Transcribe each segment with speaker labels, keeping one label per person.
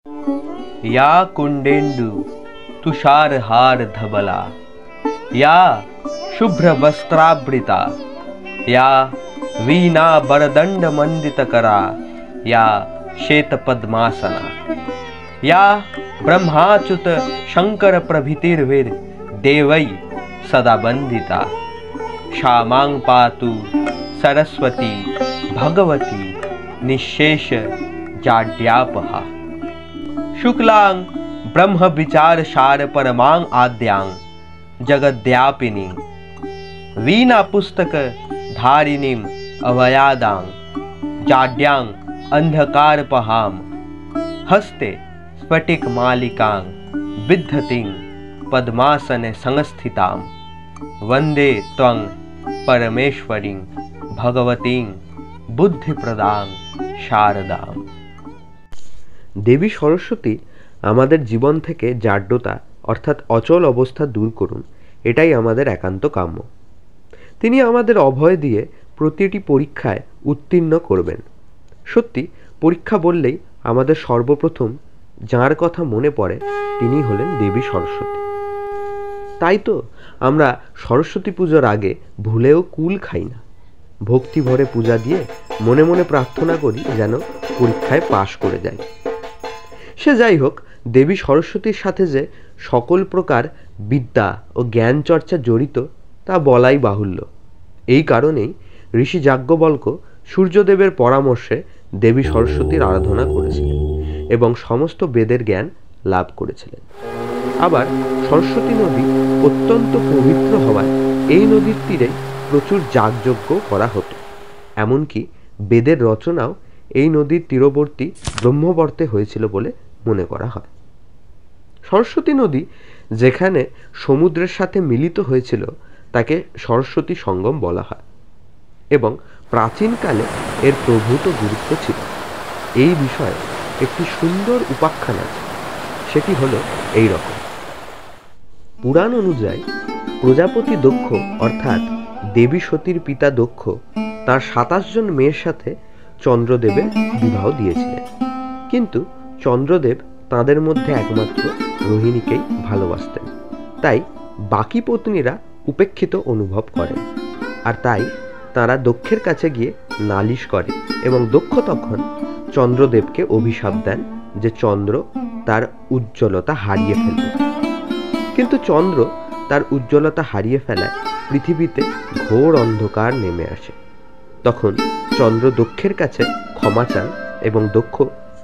Speaker 1: या कुंडेन्दु तुषारहार धवला, या शुभ्र वस्त्रावृता, या वीणा वरदंड मंडितकरा, या श्वेत पद्मासना, या ब्रह्माच्युत शंकर प्रभृतिर्विर देवै सदा वंदिता, क्षामां पातु सरस्वती भगवती निःशेष जाड्यापहा। शुक्लां ब्रह्म विचार सार परमां आद्यां जगद्व्यापिनीं, वीणा पुस्तक धारिणीं अभयादां जाड्यां अंधकारपहां, हस्ते स्फटिक मालिकां विद्धतिं पद्मासने संस्थितां, वंदे त्वं परमेश्वरीं भगवतीं बुद्धिप्रदां शारदां।
Speaker 2: দেবী সরস্বতী আমাদের জীবন থেকে জাড্যতা অর্থাৎ অচল অবস্থা দূর করুন, এটাই আমাদের একান্ত কাম্য। তিনি আমাদের অভয় দিয়ে প্রতিটি পরীক্ষায় উত্তীর্ণ করবেন। সত্যি পরীক্ষা বললেই আমাদের সর্বপ্রথম যার কথা মনে পড়ে তিনি হলেন দেবী সরস্বতী। তাই তো আমরা সরস্বতী পুজোর আগে ভুলেও কুল খাই না, ভক্তি ভরে পূজা দিয়ে মনে মনে প্রার্থনা করি যেন পরীক্ষায় পাশ করে যাই। সে যাই হোক, দেবী সরস্বতীর সাথে যে সকল প্রকার বিদ্যা ও জ্ঞান চর্চা জড়িত তা বলাই বাহুল্য। এই কারণেই ঋষি যাজ্ঞবল্ক্য সূর্যদেবের পরামর্শে দেবী সরস্বতীর আরাধনা করেছিলেন এবং সমস্ত বেদের জ্ঞান লাভ করেছিলেন। আবার সরস্বতী নদী অত্যন্ত পবিত্র হওয়ায় এই নদীর তীরে প্রচুর যাগযজ্ঞ করা হতো। এমনকি বেদের রচনাও এই নদীর তীরবর্তী ব্রহ্মবর্তে হয়েছিল বলে মনে করা হয়। সরস্বতী নদী যেখানে সমুদ্রের সাথে মিলিত হয়েছিল তাকে সরস্বতী সঙ্গম বলা হয় এবং প্রাচীনকালে এর প্রভূত গুরুত্ব ছিল। এই বিষয়ে একটি সুন্দর উপাখ্যান আছে, সেটি হলো এই রকম। পুরাণ অনুযায়ী প্রজাপতি দক্ষ অর্থাৎ দেবী সতীর পিতা দক্ষ তার 27 জন মেয়ের সাথে চন্দ্রদেবের বিবাহ দিয়েছিলেন, কিন্তু চন্দ্রদেব তাদের মধ্যে একমাত্র রোহিণীকেই ভালোবাসতেন। তাই বাকি পত্নীরা উপেক্ষিত অনুভব করেন, আর তাই তারা দক্ষের কাছে গিয়ে নালিশ করে এবং দক্ষ তখন চন্দ্রদেবকে অভিশাপ দেন যে চন্দ্র তার উজ্জ্বলতা হারিয়ে ফেলবে। কিন্তু চন্দ্র তার উজ্জ্বলতা হারিয়ে ফেলায় পৃথিবীতে ঘোর অন্ধকার নেমে আসে। তখন চন্দ্র দক্ষের কাছে ক্ষমা চান এবং দক্ষ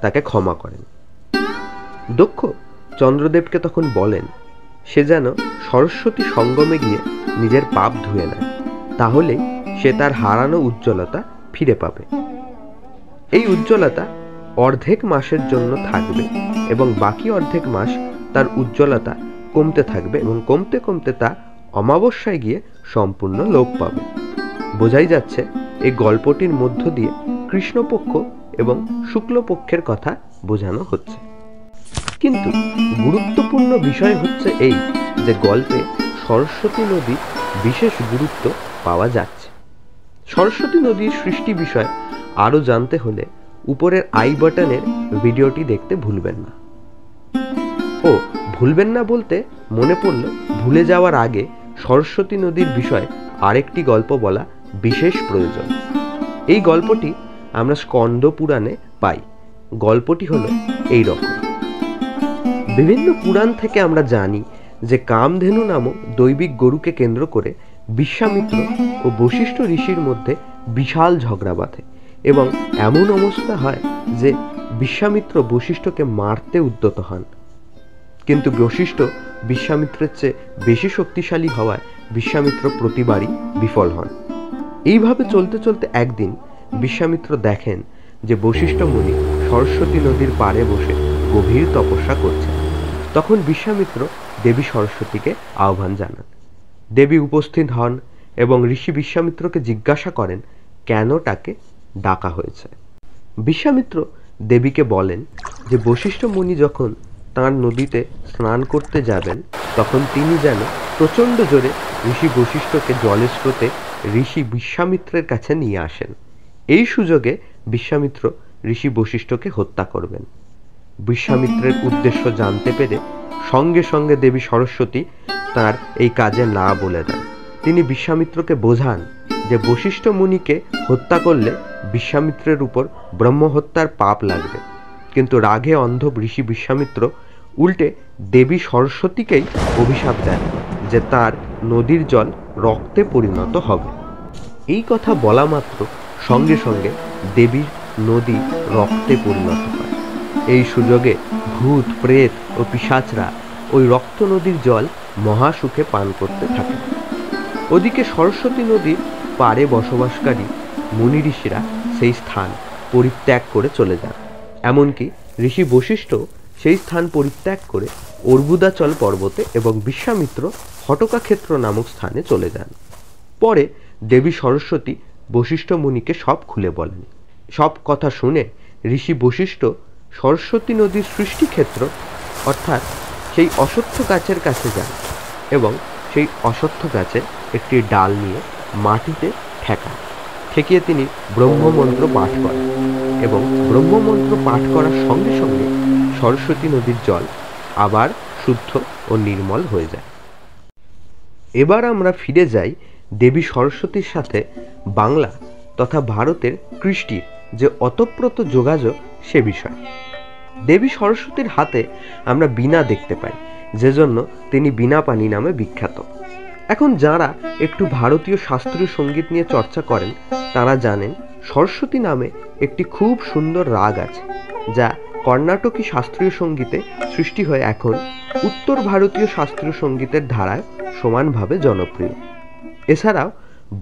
Speaker 2: তাকে ক্ষমা করেন। দক্ষ চন্দ্রদেবকে তখন বলেন সে যেন সরস্বতী সঙ্গমে গিয়ে নিজের পাপ ধুয়ে নেয়, তাহলেই সে তার হারানো উজ্জ্বলতা ফিরে পাবে। এই উজ্জ্বলতা অর্ধেক মাসের জন্য থাকবে এবং বাকি অর্ধেক মাস তার উজ্জ্বলতা কমতে থাকবে এবং কমতে কমতে তা অমাবস্যায় গিয়ে সম্পূর্ণ লোপ পাবে। বোঝাই যাচ্ছে এই গল্পটির মধ্য দিয়ে কৃষ্ণপক্ষ এবং শুক্লপক্ষের কথা বোঝানো হচ্ছে। কিন্তু গুরুত্বপূর্ণ বিষয় হচ্ছে এই যে গল্পে সরস্বতী নদীর বিশেষ গুরুত্ব পাওয়া যাচ্ছে। সরস্বতী নদীর সৃষ্টি বিষয়ে আরও জানতে হলে উপরের আই বাটনের ভিডিওটি দেখতে ভুলবেন না। ভুলবেন না বলতে মনে পড়ল, ভুলে যাওয়ার আগে সরস্বতী নদীর বিষয়ে আরেকটি গল্প বলা বিশেষ প্রয়োজন। এই গল্পটি আমরা স্কন্দ পুরাণে পাই। গল্পটি হলো এই রকম। বিভিন্ন পুরাণ থেকে আমরা জানি যে কামধেনু নামক দৈবিক গরুকে কেন্দ্র করে বিশ্বামিত্র ও বশিষ্ঠ ঋষির মধ্যে বিশাল ঝগড়া বাঁধে এবং এমন অবস্থা হয় যে বিশ্বামিত্র বশিষ্ঠকে মারতে উদ্যত হন, কিন্তু বশিষ্ঠ বিশ্বামিত্রের চেয়ে বেশি শক্তিশালী হওয়ায় বিশ্বামিত্র প্রতিবারই বিফল হন। এইভাবে চলতে চলতে একদিন বিশ্বামিত্র দেখেন যে বশিষ্ঠ মুনি সরস্বতী নদীর পাড়ে বসে গভীর তপস্যা করছেন। তখন বিশ্বামিত্র দেবী সরস্বতীকে আহ্বান জানান। দেবী উপস্থিত হন এবং ঋষি বিশ্বামিত্রকে জিজ্ঞাসা করেন কেন তাকে ডাকা হয়েছে। বিশ্বামিত্র দেবীকে বলেন যে বশিষ্ঠ মুনি যখন তাঁর নদীতে স্নান করতে যাবেন তখন তিনি যেন প্রচণ্ড জোরে ঋষি বশিষ্ঠকে জলের স্রোতে ঋষি বিশ্বামিত্রের কাছে নিয়ে আসেন। এই সুযোগে বিশ্বামিত্র ঋষি বশিষ্ঠকে হত্যা করবেন। বিশ্বামিত্রের উদ্দেশ্য জানতে পেরে সঙ্গে সঙ্গে দেবী সরস্বতী তার এই কাজে না বলে দেন। তিনি বিশ্বামিত্রকে বোঝান যে বশিষ্ঠ মুনিকে হত্যা করলে বিশ্বামিত্রের উপর ব্রহ্মহত্যার পাপ লাগবে, কিন্তু রাগে অন্ধ ঋষি বিশ্বামিত্র উল্টে দেবী সরস্বতীকেই অভিশাপ দেন যে তার নদীর জল রক্তে পরিণত হবে। এই কথা বলা মাত্র সঙ্গে সঙ্গে দেবীর নদী রক্তে পরিণত হয়। এই সুযোগে ভূত প্রেত ও পিশাচরা ওই রক্ত নদীর জল মহাসুখে পান করতে থাকে। ওদিকে সরস্বতী নদীর পাড়ে বসবাসকারী মুনি ঋষিরা সেই স্থান পরিত্যাগ করে চলে যান। এমনকি ঋষি বশিষ্ঠ সেই স্থান পরিত্যাগ করে অর্বুদাচল পর্বতে এবং বিশ্বামিত্র হটকাক্ষেত্র নামক স্থানে চলে যান। পরে দেবী সরস্বতী বশিষ্ঠ মুনিকে সব খুলে বলেন। সব কথা শুনে ঋষি বশিষ্ঠ সরস্বতী নদীর সৃষ্টিক্ষেত্র অর্থাৎ সেই অশ্বত্থ গাছের কাছে যান এবং সেই অশ্বত্থ গাছের একটি ডাল নিয়ে মাটিতে ঠেকান। ঠেকিয়ে তিনি ব্রহ্মমন্ত্র পাঠ করেন এবং ব্রহ্মমন্ত্র পাঠ করার সঙ্গে সঙ্গে সরস্বতী নদীর জল আবার শুদ্ধ ও নির্মল হয়ে যায়। এবার আমরা ফিরে যাই দেবী সরস্বতীর সাথে বাংলা তথা ভারতের কৃষ্টির যে অতপ্রত যোগাযোগ সে বিষয়। দেবী সরস্বতীর হাতে আমরা বীণা দেখতে পাই, যে জন্য তিনি বীণাপাণি নামে বিখ্যাত। এখন যারা একটু ভারতীয় শাস্ত্রীয় সঙ্গীত নিয়ে চর্চা করেন তারা জানেন সরস্বতী নামে একটি খুব সুন্দর রাগ আছে, যা কর্ণাটকী শাস্ত্রীয় সঙ্গীতে সৃষ্টি হয়ে এখন উত্তর ভারতীয় শাস্ত্রীয় সঙ্গীতের ধারায় সমানভাবে জনপ্রিয়। এছাড়াও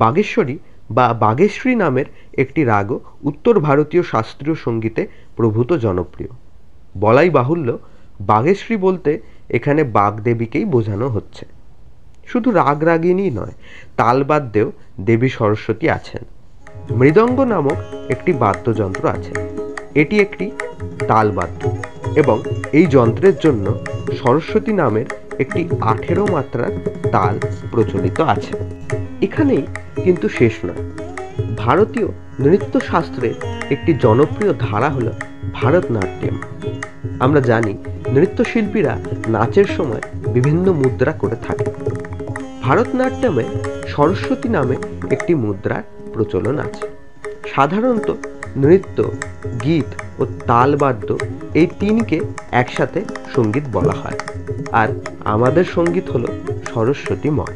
Speaker 2: বাগেশ্বরী বা বাগেশ্রী নামের একটি রাগও উত্তর ভারতীয় শাস্ত্রীয় সঙ্গীতে প্রভূত জনপ্রিয়। বলাই বাহুল্য, বাগেশ্রী বলতে এখানে বাগদেবীকেই বোঝানো হচ্ছে। শুধু রাগরাগিনী নয়, তালবাদ্যেও দেবী সরস্বতী আছেন। মৃদঙ্গ নামক একটি বাদ্যযন্ত্র আছে, এটি একটি তালবাদ্য এবং এই যন্ত্রের জন্য সরস্বতী নামের একটি 18 মাত্রার তাল প্রচলিত আছে। এখানেই কিন্তু শেষ নয়। ভারতীয় নৃত্য শাস্ত্রের একটি জনপ্রিয় ধারা হল ভারতনাট্যম। আমরা জানি নৃত্যশিল্পীরা নাচের সময় বিভিন্ন মুদ্রা করে থাকে। ভারতনাট্যমে সরস্বতী নামে একটি মুদ্রার প্রচলন আছে। সাধারণত নৃত্য, গীত ও তালবাদ্য এই তিনকে একসাথে সঙ্গীত বলা হয়, আর আমাদের সঙ্গীত হলো সরস্বতীময়।